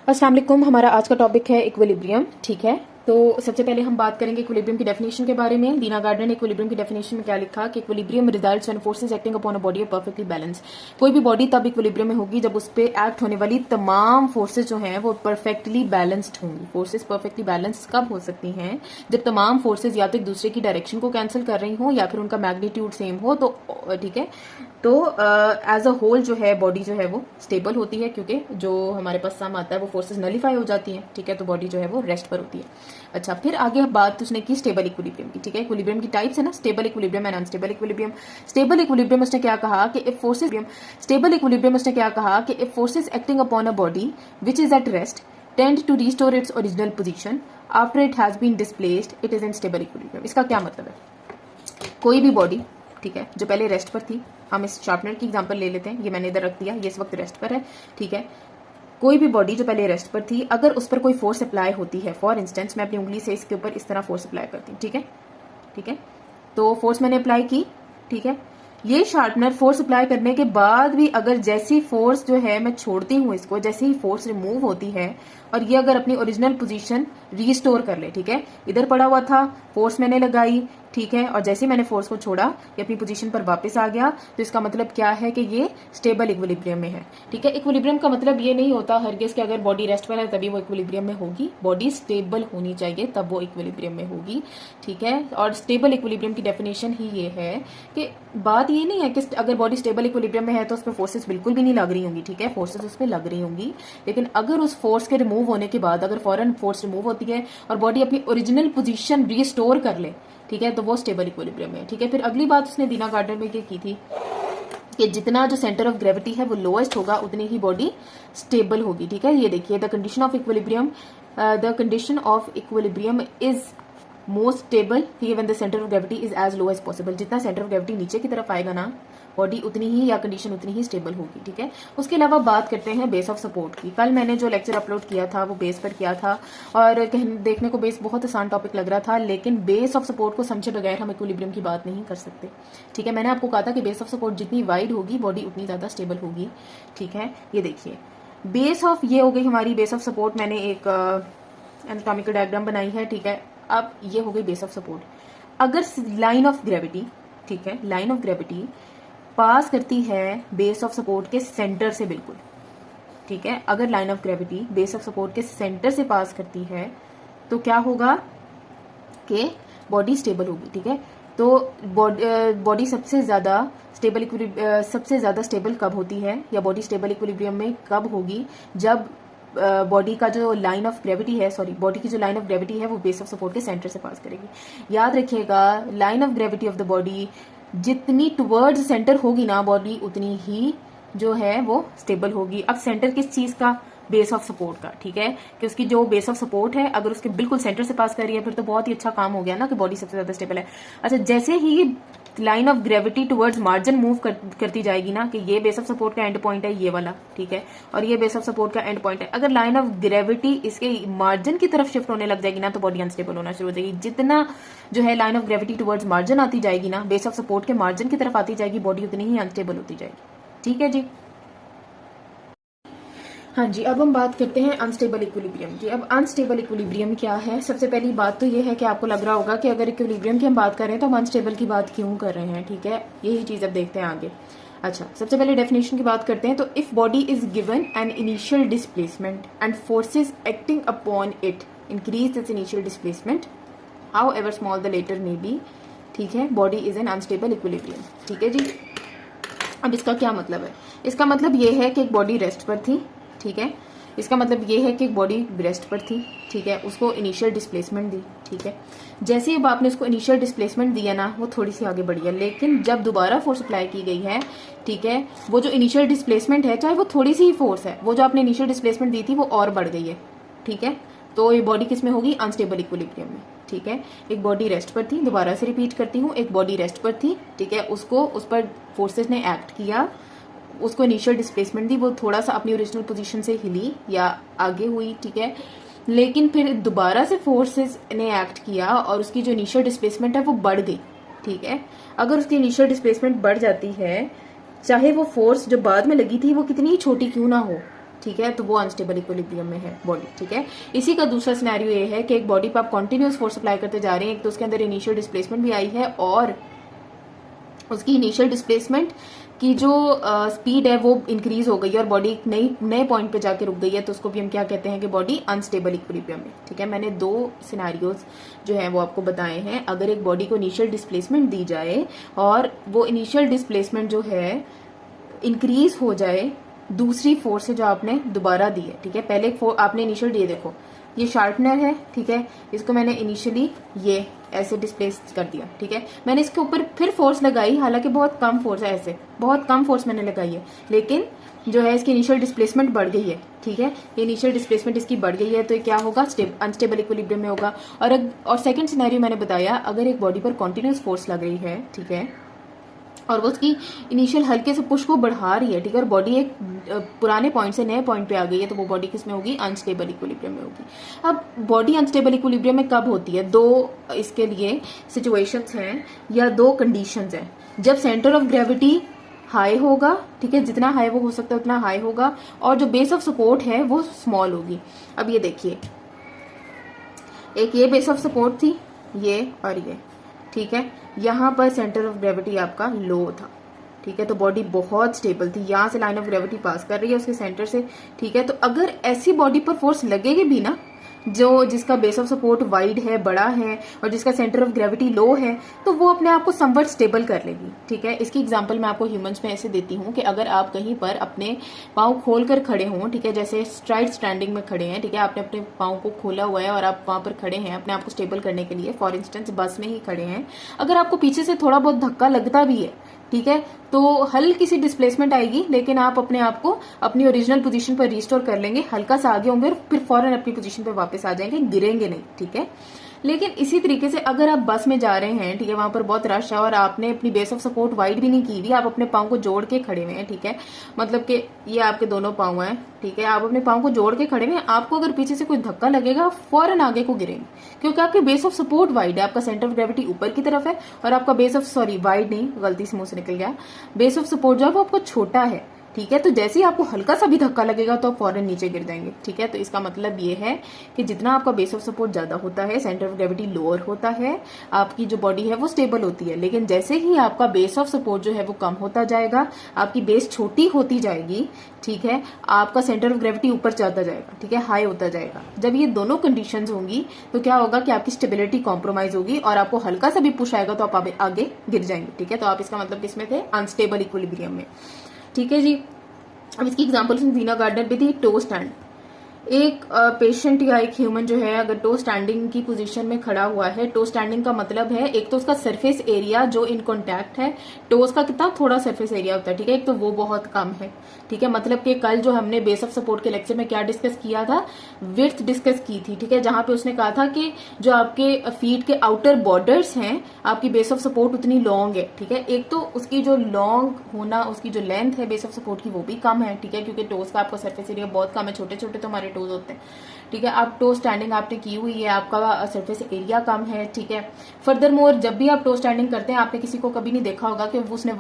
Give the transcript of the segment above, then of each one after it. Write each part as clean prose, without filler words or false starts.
अस्सलाम वालेकुम। हमारा आज का टॉपिक है इक्विलिब्रियम। ठीक है, तो सबसे पहले हम बात करेंगे इक्विलिब्रियम की डेफिनेशन के बारे में। दीना गार्डनर ने इक्विलिब्रियम की डेफिनेशन में क्या लिखा कि equilibrium results when forces acting upon a body are perfectly balance. कोई भी बॉडी तब इक्विलिब्रियम में होगी जब उस पर एक्ट होने वाली तमाम फोर्सेज जो हैं वो परफेक्टली बैलेंस्ड होंगी। फोर्सेज परफेक्टली बैलेंस कब हो सकती हैं? जब तमाम फोर्सेज या तो एक दूसरे की डायरेक्शन को कैंसिल कर रही हो या फिर उनका मैग्नीट्यूड सेम हो। तो ठीक है, तो एज अ होल जो है बॉडी जो है वो स्टेबल होती है, क्योंकि जो हमारे पास सम आता है वो फोर्सेस नलीफाई हो जाती हैं। ठीक है, तो बॉडी जो है वो रेस्ट पर होती है। अच्छा, फिर आगे बात उसने की स्टेबल इक्विलिब्रियम की। ठीक है, इक्विलिब्रियम की टाइप्स है ना, stable equilibrium and unstable equilibrium. Stable equilibrium उसने क्या कहा कि इफ फोर्सेस स्टेबल इक्विलिब्रियम उसने क्या कहा कि if forces acting upon a body which is at rest tend to restore its original position after it has been displaced, it is in stable equilibrium. इसका क्या मतलब है? कोई भी बॉडी, ठीक है, जो पहले रेस्ट पर थी, हम इस शार्पनर की एग्जांपल ले लेते हैं, ये मैंने इधर रख दिया, ये इस वक्त रेस्ट पर है। ठीक है, कोई भी बॉडी जो पहले रेस्ट पर थी, अगर उस पर कोई फोर्स अप्लाई होती है, फॉर इंस्टेंस मैं अपनी उंगली से इसके ऊपर इस तरह फोर्स अप्लाई करती हूँ। ठीक है, ठीक है, तो फोर्स मैंने अप्लाई की। ठीक है, ये शार्पनर फोर्स अप्लाई करने के बाद भी अगर जैसी फोर्स जो है मैं छोड़ती हूँ इसको, जैसे ही फोर्स रिमूव होती है और ये अगर अपनी ओरिजिनल पोजीशन रीस्टोर कर ले, ठीक है, इधर पड़ा हुआ था, फोर्स मैंने लगाई, ठीक है, और जैसे ही मैंने फोर्स को छोड़ा ये अपनी पोजीशन पर वापस आ गया, तो इसका मतलब क्या है कि ये स्टेबल इक्विलिब्रियम में है। ठीक है, इक्विलिब्रियम का मतलब ये नहीं होता हरगिज कि अगर बॉडी रेस्ट पर है तभी वो इक्विलिब्रियम में होगी। बॉडी स्टेबल होनी चाहिए तब वो इक्विलिब्रियम में होगी। ठीक है, और स्टेबल इक्विलिब्रियम की डेफिनेशन ही ये है कि बात ये नहीं है कि अगर बॉडी स्टेबल इक्विलिब्रियम में है तो उस पर फोर्सेस बिल्कुल भी नहीं लग रही होंगी। ठीक है, फोर्सेस उस पर लग रही होंगी, लेकिन अगर उस फोर्स के रिमूव होने के बाद अगर फॉरन फोर्स रिमूव होती है और बॉडी अपनी ओरिजिनल पोजीशन रीस्टोर कर ले, ठीक है, तो वो स्टेबल इक्विलिब्रियम है। ठीक है, फिर अगली बात उसने दीना गार्डनर में ये की थी कि जितना जो सेंटर ऑफ ग्रेविटी है वो लोएस्ट होगा उतनी ही बॉडी स्टेबल होगी। ठीक है, ये देखिए, the condition of equilibrium is most stable when the centre of gravity is as low as possible. जितना सेंटर ऑफ ग्रेविटी नीचे की तरफ आएगा ना, बॉडी उतनी ही या कंडीशन उतनी ही स्टेबल होगी। ठीक है, उसके अलावा बात करते हैं बेस ऑफ सपोर्ट की। कल मैंने जो लेक्चर अपलोड किया था वो बेस पर किया था और देखने को बेस बहुत आसान टॉपिक लग रहा था, लेकिन बेस ऑफ सपोर्ट को समझे बगैर हम इक्विलिब्रियम की बात नहीं कर सकते। ठीक है, मैंने आपको कहा था कि बेस ऑफ सपोर्ट जितनी वाइड होगी बॉडी उतनी ज्यादा स्टेबल होगी। ठीक है, ये देखिए, बेस ऑफ ये हो गई हमारी बेस ऑफ सपोर्ट। मैंने एक एनाटॉमिकल डायग्राम बनाई है। ठीक है, अब ये हो गई बेस ऑफ सपोर्ट। अगर लाइन ऑफ ग्रेविटी, ठीक है, लाइन ऑफ ग्रेविटी पास करती है बेस ऑफ सपोर्ट के सेंटर से, बिल्कुल, ठीक है, अगर line of gravity base of support के सेंटर से पास करती है तो क्या होगा कि बॉडी स्टेबल होगी। ठीक है, तो बॉडी सबसे ज्यादा स्टेबल कब होती है, या बॉडी स्टेबल इक्विलिब्रियम में कब होगी? जब बॉडी का जो लाइन ऑफ ग्रेविटी है, बॉडी की जो लाइन ऑफ ग्रेविटी है वो बेस ऑफ सपोर्ट के सेंटर से पास करेगी। याद रखिएगा, line of gravity of the body जितनी टुवर्ड्स सेंटर होगी ना बॉडी, उतनी ही जो है वो स्टेबल होगी। अब सेंटर किस चीज का? बेस ऑफ सपोर्ट का। ठीक है, कि उसकी जो बेस ऑफ सपोर्ट है अगर उसके बिल्कुल सेंटर से पास कर रही है फिर तो बहुत ही अच्छा काम हो गया ना कि बॉडी सबसे ज्यादा स्टेबल है। अच्छा, जैसे ही line of gravity towards margin move करती जाएगी ना, कि ये बेस ऑफ सपोर्ट का एंड पॉइंट है ये वाला, ठीक है, और ये बेस ऑफ सपोर्ट का एंड पॉइंट है, अगर लाइन ऑफ ग्रेविटी इसके मार्जिन की तरफ शिफ्ट होने लग जाएगी ना तो बॉडी अनस्टेबल होना शुरू हो जाएगी। जितना जो है line of gravity towards margin आती जाएगी ना, बेस ऑफ सपोर्ट के मार्जिन की तरफ आती जाएगी, बॉडी उतनी ही अनस्टेबल होती जाएगी। ठीक है जी, हाँ जी। अब हम बात करते हैं अनस्टेबल इक्विलिब्रियम की। अब अनस्टेबल इक्विलिब्रियम क्या है? सबसे पहली बात तो ये है कि आपको लग रहा होगा कि अगर इक्विलिब्रियम की हम बात कर रहे हैं तो हम अनस्टेबल की बात क्यों कर रहे हैं। ठीक है, यही चीज अब देखते हैं आगे। अच्छा, सबसे पहले डेफिनेशन की बात करते हैं। तो if body is given an initial displacement and forces acting upon it increase this initial displacement however small the latter may be, ठीक है, body is an unstable equilibrium. ठीक है जी, अब इसका क्या मतलब है? इसका मतलब ये है कि एक बॉडी रेस्ट पर थी, ठीक है, इसका मतलब ये है कि एक बॉडी रेस्ट पर थी, ठीक है, उसको इनिशियल डिस्प्लेसमेंट दी, ठीक है, जैसे अब आपने उसको इनिशियल डिस्प्लेसमेंट दिया ना वो थोड़ी सी आगे बढ़ी है, लेकिन जब दोबारा फोर्स अप्लाई की गई है, ठीक है, वो जो इनिशियल डिस्प्लेसमेंट है चाहे वो थोड़ी सी ही फोर्स है, वो जो आपने इनिशियल डिस्प्लेसमेंट दी थी वो और बढ़ गई है। ठीक है, तो ये बॉडी किस में होगी? अनस्टेबल इक्विलिब्रियम में। ठीक है, एक बॉडी रेस्ट पर थी, दोबारा से रिपीट करती हूँ, एक बॉडी रेस्ट पर थी, ठीक है, उसको उस पर फोर्सेज ने एक्ट किया, उसको इनिशियल डिस्प्लेसमेंट दी, वो थोड़ा सा अपनी ओरिजिनल पोजीशन से हिली या आगे हुई, ठीक है, लेकिन फिर दोबारा से फोर्सेस ने एक्ट किया और उसकी जो इनिशियल डिस्प्लेसमेंट है वो बढ़ गई। ठीक है, अगर उसकी इनिशियल डिस्प्लेसमेंट बढ़ जाती है, चाहे वो फोर्स जो बाद में लगी थी वो कितनी ही छोटी क्यों ना हो, ठीक है, तो वो अनस्टेबल इक्विलिब्रियम में है बॉडी। ठीक है, इसी का दूसरा सिनेरियो ये है कि एक बॉडी पर आप कंटिन्यूअस फोर्स अप्लाई करते जा रहे हैं, एक तो उसके अंदर इनिशियल डिस्प्लेसमेंट भी आई है और उसकी इनिशियल डिस्प्लेसमेंट की जो स्पीड है वो इंक्रीज हो गई है और बॉडी एक नए पॉइंट पे जाके रुक गई है, तो उसको भी हम क्या कहते हैं कि बॉडी अनस्टेबल इक्विलिब्रियम है। ठीक है, मैंने 2 सिनेरियोज जो है वो आपको बताए हैं। अगर एक बॉडी को इनिशियल डिस्प्लेसमेंट दी जाए और वो इनिशियल डिस्प्लेसमेंट जो है इंक्रीज हो जाए दूसरी फोर्स से जो आपने दोबारा दी है। ठीक है, पहले आपने इनिशियल दिए, देखो ये शार्पनर है, ठीक है, इसको मैंने इनिशियली ये ऐसे डिस्प्लेस कर दिया। ठीक है, मैंने इसके ऊपर फिर फोर्स लगाई, हालांकि बहुत कम फोर्स है, ऐसे बहुत कम फोर्स मैंने लगाई है, लेकिन जो है इसकी इनिशियल डिस्प्लेसमेंट बढ़ गई है। ठीक है, इनिशियल डिस्प्लेसमेंट इसकी बढ़ गई है, तो ये क्या होगा, अनस्टेबल इक्विलिब्रियम में होगा। और सेकंड सिनेरियो मैंने बताया, अगर एक बॉडी पर कॉन्टिन्यूस फोर्स लग रही है, ठीक है, और वो उसकी इनिशियल हल्के से पुश को बढ़ा रही है, ठीक है, और बॉडी एक पुराने पॉइंट से नए पॉइंट पे आ गई है, तो वो बॉडी किस में होगी, अनस्टेबल इक्विलिब्रियम में होगी। अब बॉडी अनस्टेबल इक्विलिब्रियम में कब होती है, 2 इसके लिए सिचुएशंस हैं या 2 कंडीशंस हैं। जब सेंटर ऑफ ग्रेविटी हाई होगा, ठीक है, जितना हाई वो हो सकता है उतना हाई होगा, और जो बेस ऑफ सपोर्ट है वो स्मॉल होगी। अब ये देखिए, एक ये बेस ऑफ सपोर्ट थी, ये और ये, ठीक है, यहाँ पर सेंटर ऑफ ग्रेविटी आपका लो था। ठीक है, तो बॉडी बहुत स्टेबल थी, यहाँ से लाइन ऑफ ग्रेविटी पास कर रही है उसके सेंटर से। ठीक है, तो अगर ऐसी बॉडी पर फोर्स लगेगी भी ना, जिसका बेस ऑफ सपोर्ट वाइड है, बड़ा है, और जिसका सेंटर ऑफ ग्रेविटी लो है, तो वो अपने आप को समवट स्टेबल कर लेगी। ठीक है, इसकी एग्जांपल मैं आपको ह्यूमंस में ऐसे देती हूँ कि अगर आप कहीं पर अपने पाँव खोल कर खड़े हों, ठीक है, जैसे स्ट्राइट स्टैंडिंग में खड़े हैं, ठीक है, आपने अपने पाँव को खोला हुआ है और आप वहां पर खड़े हैं अपने आप को स्टेबल करने के लिए, फॉर इंस्टेंस बस में ही खड़े हैं, अगर आपको पीछे से थोड़ा बहुत धक्का लगता भी है, ठीक है, तो हल्की सी डिस्प्लेसमेंट आएगी, लेकिन आप अपने आप को अपनी ओरिजिनल पोजीशन पर रिस्टोर कर लेंगे, हल्का सा आगे होंगे और फिर फौरन अपनी पोजीशन पर वापस आ जाएंगे, गिरेंगे नहीं। ठीक है, लेकिन इसी तरीके से अगर आप बस में जा रहे हैं, ठीक है, वहां पर बहुत रश है और आपने अपनी बेस ऑफ सपोर्ट वाइड भी नहीं की हुई, आप अपने पाँव को जोड़ के खड़े हुए हैं, ठीक है, मतलब कि ये आपके दोनों पाँव हैं, ठीक है, आप अपने पाँव को जोड़ के खड़े हुए हैं, आपको अगर पीछे से कोई धक्का लगेगा फौरन आगे को गिरेंगे, क्योंकि आपके बेस ऑफ सपोर्ट वाइड है, आपका सेंटर ऑफ ग्रेविटी ऊपर की तरफ है, और आपका बेस ऑफ वाइड नहीं, गलती से मुंह से निकल गया, बेस ऑफ सपोर्ट जो है वो आपको छोटा है। ठीक है, तो जैसे ही आपको हल्का सा भी धक्का लगेगा तो आप फौरन नीचे गिर जाएंगे। ठीक है, तो इसका मतलब ये है कि जितना आपका बेस ऑफ सपोर्ट ज्यादा होता है, सेंटर ऑफ ग्रेविटी लोअर होता है, आपकी जो बॉडी है वो स्टेबल होती है, लेकिन जैसे ही आपका बेस ऑफ सपोर्ट जो है वो कम होता जाएगा, आपकी बेस छोटी होती जाएगी, ठीक है, आपका सेंटर ऑफ ग्रेविटी ऊपर जाता जाएगा, ठीक है, हाई होता जाएगा। जब ये दोनों कंडीशंस होंगी तो क्या होगा कि आपकी स्टेबिलिटी कॉम्प्रोमाइज होगी और आपको हल्का सा भी पुश आएगा तो आप आगे गिर जाएंगे। ठीक है, तो आप इसका मतलब किसमें थे, अनस्टेबल इक्विलिब्रियम में। ठीक है जी, अब इसकी एग्जांपल दीना गार्डनर भी थी, टो स्टैंड। एक पेशेंट या एक ह्यूमन जो है अगर टो स्टैंडिंग की पोजीशन में खड़ा हुआ है, टो स्टैंडिंग का मतलब है एक तो उसका सरफेस एरिया जो इन कॉन्टैक्ट है, टोज का कितना थोड़ा सरफेस एरिया होता है, ठीक है, एक तो वो बहुत कम है। ठीक है, मतलब कि कल जो हमने बेस ऑफ सपोर्ट के लेक्चर में क्या डिस्कस किया था, विड्थ डिस्कस की थी, ठीक है, जहां पे उसने कहा था कि जो आपके फीट के आउटर बॉर्डर्स हैं, आपकी बेस ऑफ सपोर्ट उतनी लॉन्ग है। ठीक है, एक तो उसकी जो लॉन्ग होना, उसकी जो लेंथ है बेस ऑफ सपोर्ट की वो भी कम है। ठीक है, क्योंकि टोज का आपका सरफेस एरिया बहुत कम है, छोटे छोटे तो हमारे टोज होते हैं। ठीक है, आप टो स्टैंडिंग आपने की हुई है, आपका सरफेस एरिया कम है। ठीक है, फर्दर मोर जब भी आप टो स्टैंडिंग करते हैं, आपने किसी को कभी नहीं देखा होगा कि उसने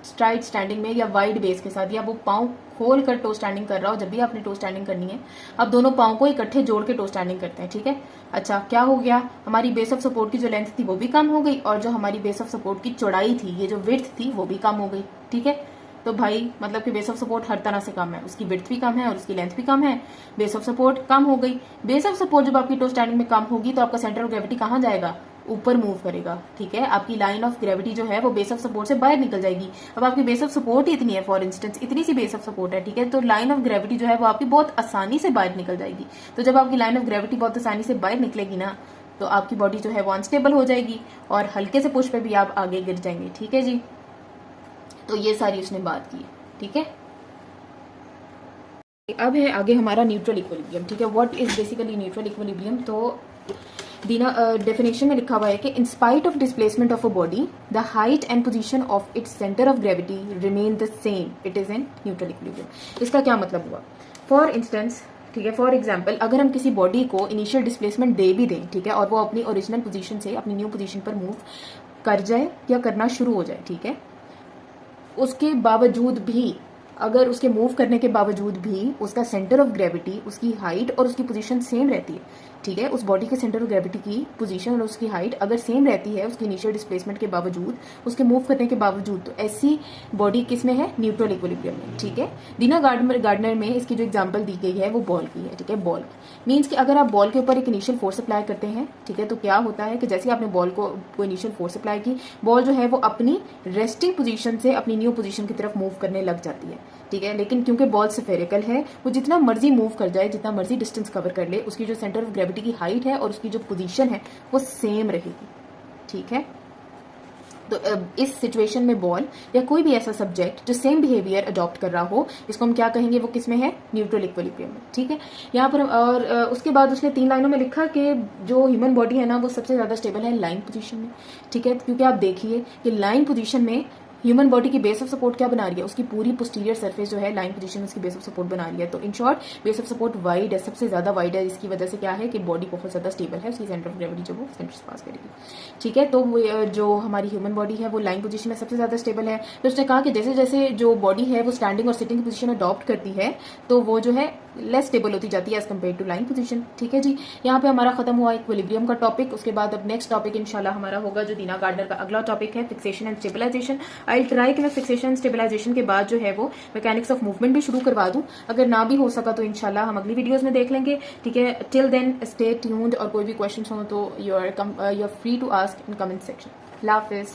स्ट्राइट स्टैंडिंग में या वाइड बेस के साथ या वो पाँव खोल कर टो स्टैंडिंग कर रहा हो, जब भी आपने टो स्टैंडिंग करनी है आप दोनों पाँव को इकट्ठे जोड़ के टो स्टैंडिंग करते हैं। ठीक है, अच्छा क्या हो गया, हमारी बेस ऑफ सपोर्ट की जो लेंथ थी वो भी कम हो गई और जो हमारी बेस ऑफ सपोर्ट की चौड़ाई थी, ये जो विड्थ थी वो भी कम हो गई। ठीक है, तो भाई मतलब कि बेस ऑफ सपोर्ट हर तरह से कम है, उसकी विड्थ भी कम है और उसकी लेंथ भी कम है, बेस ऑफ सपोर्ट कम हो गई। बेस ऑफ सपोर्ट जब आपकी टो स्टैंडिंग में कम होगी तो आपका सेंटर ऑफ ग्रेविटी कहाँ जाएगा, ऊपर मूव करेगा। ठीक है, आपकी लाइन ऑफ ग्रेविटी जो है वो बेस ऑफ सपोर्ट से बाहर निकल जाएगी। अब आपकी बेस ऑफ सपोर्ट ही इतनी है, फॉर इंस्टेंस इतनी सी बेस ऑफ सपोर्ट है, ठीक है, तो लाइन ऑफ ग्रेविटी जो है वो आपकी बहुत आसानी से बाहर निकल जाएगी। तो जब आपकी लाइन ऑफ ग्रेविटी बहुत आसानी से बाहर निकलेगी ना, तो आपकी बॉडी जो है वो अनस्टेबल हो जाएगी और हल्के से पुश पे भी आप आगे गिर जाएंगे। ठीक है जी, तो ये सारी उसने बात की। ठीक है, अब है आगे हमारा न्यूट्रल इक्विलिब्रियम। ठीक है, what is basically neutral equilibrium. तो दीना डेफिनेशन में लिखा हुआ है कि in spite of displacement of a body the height and position of its centre of gravity remain the same, it is in neutral equilibrium. इसका क्या मतलब हुआ, फॉर इंस्टेंस, ठीक है, फॉर एग्जाम्पल अगर हम किसी बॉडी को इनिशियल डिस्प्लेसमेंट दे भी दें, ठीक है, और वो अपनी ओरिजिनल पोजीशन से अपनी न्यू पोजीशन पर मूव कर जाए या करना शुरू हो जाए, ठीक है, उसके बावजूद भी अगर उसके मूव करने के बावजूद भी उसका सेंटर ऑफ ग्रेविटी, उसकी हाइट और उसकी पोजीशन सेम रहती है, ठीक है, उस बॉडी के सेंटर ऑफ ग्रेविटी की पोजीशन और उसकी हाइट अगर सेम रहती है उसकी इनिशियल डिस्प्लेसमेंट के बावजूद, उसके मूव करने के बावजूद, तो ऐसी बॉडी किस में है? न्यूट्रल इक्विलिब्रियम में, ठीक है। दीना गार्डनर में इसकी जो एग्जांपल दी गई है वो बॉल की है, ठीक है। बॉल मींस कि अगर आप बॉल के ऊपर एक इनिशियल फोर्स अप्लाई करते हैं, ठीक है, तो क्या होता है कि जैसे आपने बॉल को इनिशियल फोर्स अप्लाई की, बॉल जो है वो अपनी रेस्टिंग पोजीशन से अपनी न्यू पोजीशन की तरफ मूव करने लग जाती है, ठीक है। लेकिन क्योंकि बॉल स्फेरिकल है, वो जितना मर्जी मूव कर जाए, जितना मर्जी डिस्टेंस कवर कर ले, उसकी जो सेंटर ऑफ ग्रेविटी की हाइट है और उसकी जो पोजीशन है वो सेम रहेगी, ठीक है। तो इस सिचुएशन में बॉल या कोई भी ऐसा सब्जेक्ट जो सेम बिहेवियर अडॉप्ट कर रहा हो, इसको हम क्या कहेंगे? वो किस में है? न्यूट्रल इक्विलिब्रियम में, ठीक है। यहाँ पर और उसके बाद उसने 3 लाइनों में लिखा कि जो ह्यूमन बॉडी है ना वो सबसे ज्यादा स्टेबल है लाइन पोजीशन में, ठीक है। क्योंकि आप देखिए कि लाइन पोजीशन में ह्यूमन बॉडी की बेस ऑफ सपोर्ट क्या बना रही है? उसकी पूरी पोस्टीरियर सरफेस जो है लाइन पोजीशन में उसकी बेस ऑफ सपोर्ट बना रही है। तो in short base of support wide है, सबसे ज्यादा वाइड है, जिसकी वजह से क्या है कि बॉडी बहुत ज्यादा स्टेबल है, उसकी सेंटर ऑफ ग्रेविटी जो वो सेंटर से पास करेगी, ठीक है। तो जो हमारी ह्यूमन बॉडी है वो लाइन पोजीशन में सबसे ज्यादा स्टेबल है। तो उसने कहा कि जैसे जैसे जो बॉडी है वो स्टैंडिंग और सिटिंग पोजीशन अडॉप्ट करती है तो वो जो है लेस स्टेबल होती जाती है as compare to line position, ठीक है जी। यहाँ पे हमारा खत्म हुआ इक्विलिब्रियम का टॉपिक। उसके बाद अब नेक्स्ट टॉपिक इंशाल्लाह हमारा होगा जो दीना गार्डनर का अगला टॉपिक है, fixation and stabilization. I try कि मैं फिक्सेशन स्टेबलाइजेशन के बाद जो है वो मैकेनिक्स ऑफ मूवमेंट भी शुरू करवा दूं। अगर ना भी हो सका तो इंशाल्लाह हम अगली वीडियोस में देख लेंगे, ठीक है। टिल देन स्टे ट्यून्ड, और कोई भी क्वेश्चन हो तो you are free to ask in comment section. अल्लाह हाफिज।